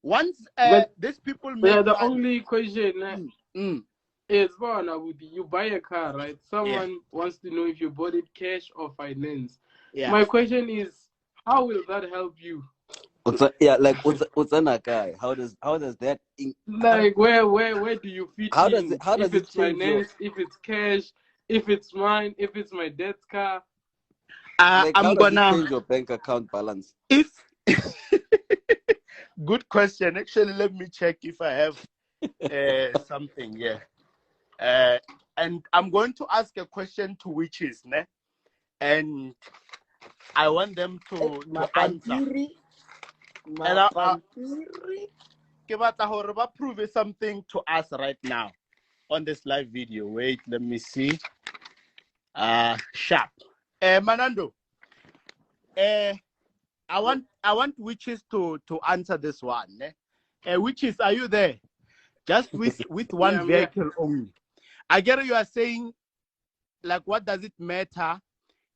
Once these people make yeah, the money, only question is you buy a car, right? Someone wants to know if you bought it cash or finance. Yeah. My question is, how will that help you? Yeah, like what's a guy? How does that Like where do you fit how in? does If it it's change finance, if it's cash, if it's mine, if it's my dad's car. like I'm how does gonna it change your bank account balance? if good question. Actually, let me check if I have something here. And I'm going to ask a question to witches, ne? And I want them to answer. And give prove something to us right now on this live video. Wait, let me see. Sharp. Manando. I want witches to answer this one. Ne? Witches, are you there? Just with one vehicle only. I get it, you are saying, like, what does it matter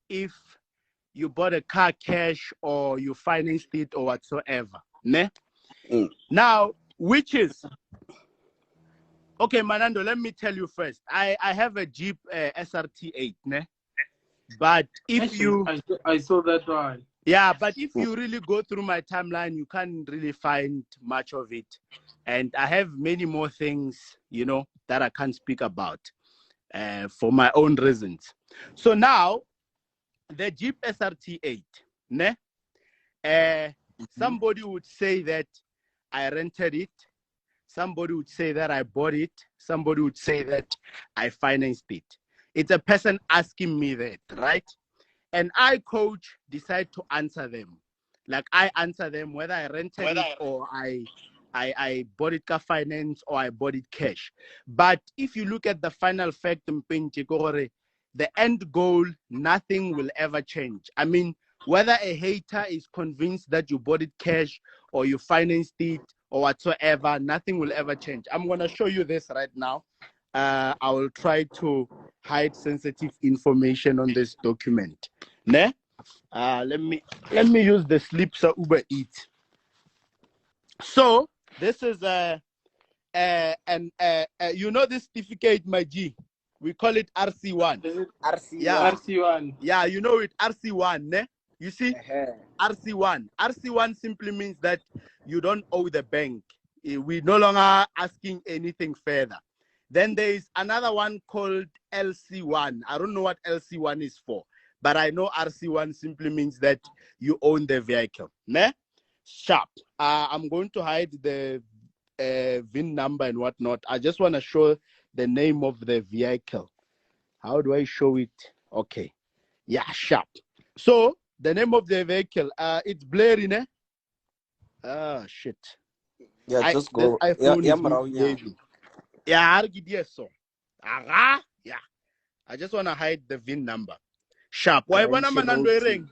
if you bought a car cash or you financed it or whatsoever? Ne? Now, witches. Okay, Manando, let me tell you first. I have a Jeep SRT8, ne? But if I saw that one. Yeah, but if you really go through my timeline, you can't really find much of it. And I have many more things, that I can't speak about for my own reasons. So now, the Jeep SRT8, ne? Somebody would say that I rented it. Somebody would say that I bought it. Somebody would say that I financed it. It's a person asking me that, right? And I, coach, decide to answer them. Like I answer them whether I rented it or I bought it car finance or I bought it cash. But if you look at the final fact, the end goal, nothing will ever change. I mean, whether a hater is convinced that you bought it cash or you financed it or whatsoever, nothing will ever change. I'm going to show you this right now. I will try to hide sensitive information on this document. Ne? Let me use the slips of Uber Eats. So this is this certificate, my G. We call it RC1. RC1. Yeah, you know it, RC1. Ne? You see, RC1. RC1 simply means that you don't owe the bank. We no longer asking anything further. Then there is another one called LC1. I don't know what LC1 is for, but I know RC1 simply means that you own the vehicle. Ne? Sharp. I'm going to hide the VIN number and whatnot. I just want to show the name of the vehicle. How do I show it? Okay. Yeah, sharp. So the name of the vehicle, it's blaring, eh? Ah, shit. Yeah, just go. Yeah, yeah. I just want to hide the VIN number. Sharp. Why wanna manando ring?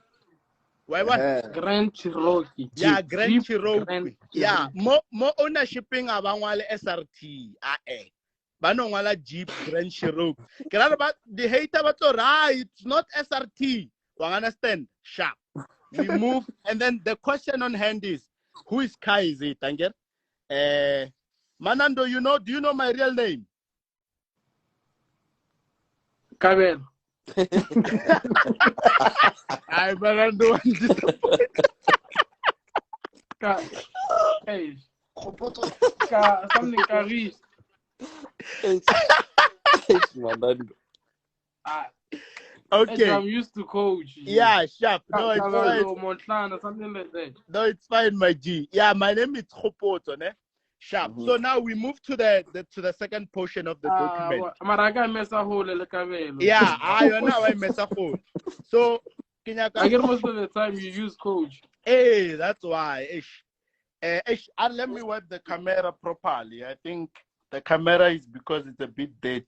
Why what? Grand Cherokee. Yeah, Grand Cherokee. Yeah, more ownershiping abangwale SRT. Banongwala Jeep Grand Cherokee. But the hater but it's not SRT. You understand? Sharp. We move, and then the question on hand is, whose car is it, Tanger? Manando, do you know my real name? Kabel. I Manando. Hey, something Karis. Okay. I'm used to coach. Yeah, sharp. No, it's fine. Montana, something like that. No, it's fine, my G. Yeah, my name is Khopoto, ne? Sharp. So now we move to the second portion of the document. Yeah, you know I mess up. So I get most of the time you use coach. Hey, that's why. Let me wipe the camera properly. I think the camera is because it's a bit dirty.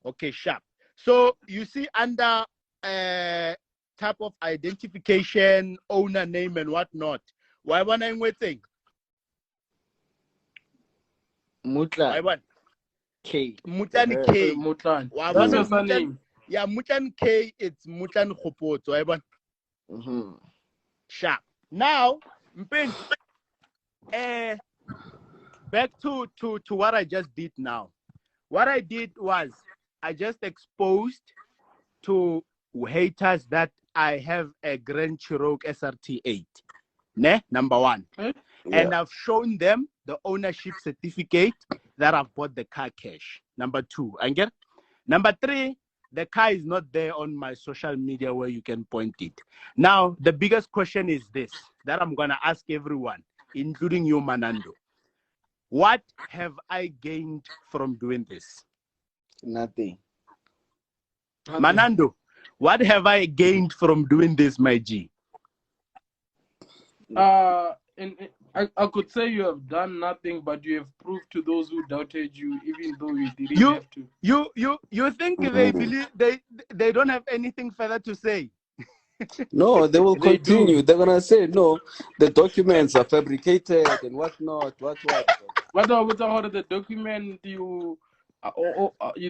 Okay, sharp. So you see under type of identification, owner name, and whatnot. Why one I'm waiting? Mutlan K. Mutlan K. Mutlan. That's your surname. Yeah, Mutlan K. It's Mutlan Khopoto. Sharp. Now Mpin, back to what I just did now. What I did was I just exposed to haters that I have a Grand Cherokee SRT8. Ne? Number one. And I've shown them the ownership certificate that I've bought the car cash. Number two. And number three, the car is not there on my social media where you can point it. Now, the biggest question is this that I'm going to ask everyone, including you, Manando. What have I gained from doing this? Nothing. Manando, what have I gained from doing this, my G? I could say you have done nothing, but you have proved to those who doubted you, even though you didn't have to. You think they believe they don't have anything further to say? No, they will continue. They're gonna say no, the documents are fabricated and whatnot. What? What about the document you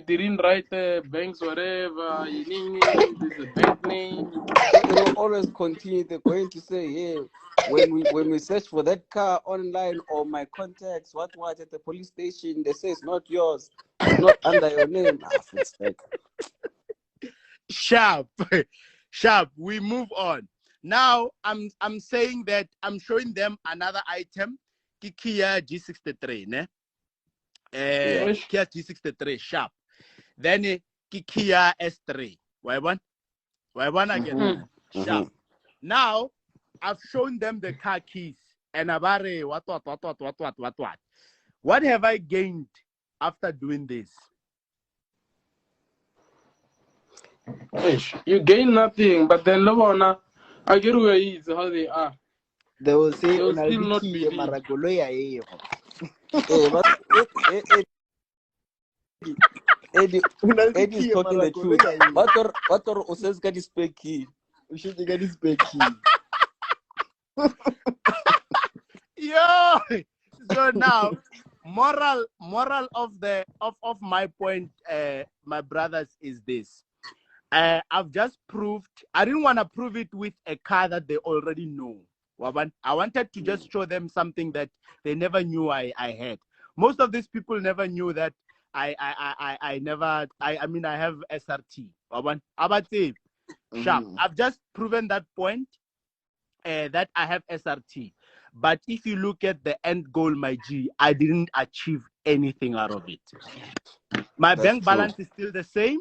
didn't write the banks whatever, you name there's a bank name. They will always continue. They're going to say, yeah, when we search for that car online or my contacts, what at the police station, they say it's not yours, it's not under your name. Sharp. We move on. Now I'm saying that I'm showing them another item, Kia G63, ne? Kia G63 sharp. Then Kia S3. Why one again? Sharp. Now I've shown them the car keys and Abare what. What have I gained after doing this? You gain nothing, but then Lobona, I get where he is, how they are. They will say, They will still not believe. Eddie's talking the truth. What or says got his spare key? We should get his spare key. Yo, so now moral of my point, my brothers, is this. I've just proved. I didn't want to prove it with a car that they already know. I wanted to just show them something that they never knew I had. Most of these people never knew that I have SRT. Sharp. I've just proven that point that I have SRT. But if you look at the end goal, my G, I didn't achieve anything out of it. My bank balance is still the same,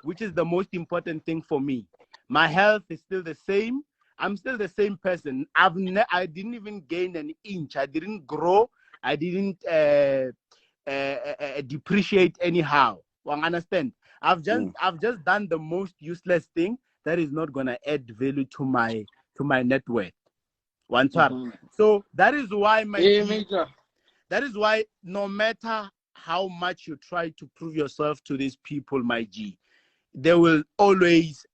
which is the most important thing for me. My health is still the same. I'm still the same person. I didn't even gain an inch. I didn't grow. I didn't depreciate anyhow. Well, understand? I've just done the most useless thing that is not gonna add value to my net worth. So that is why that is why no matter how much you try to prove yourself to these people, my G, they will always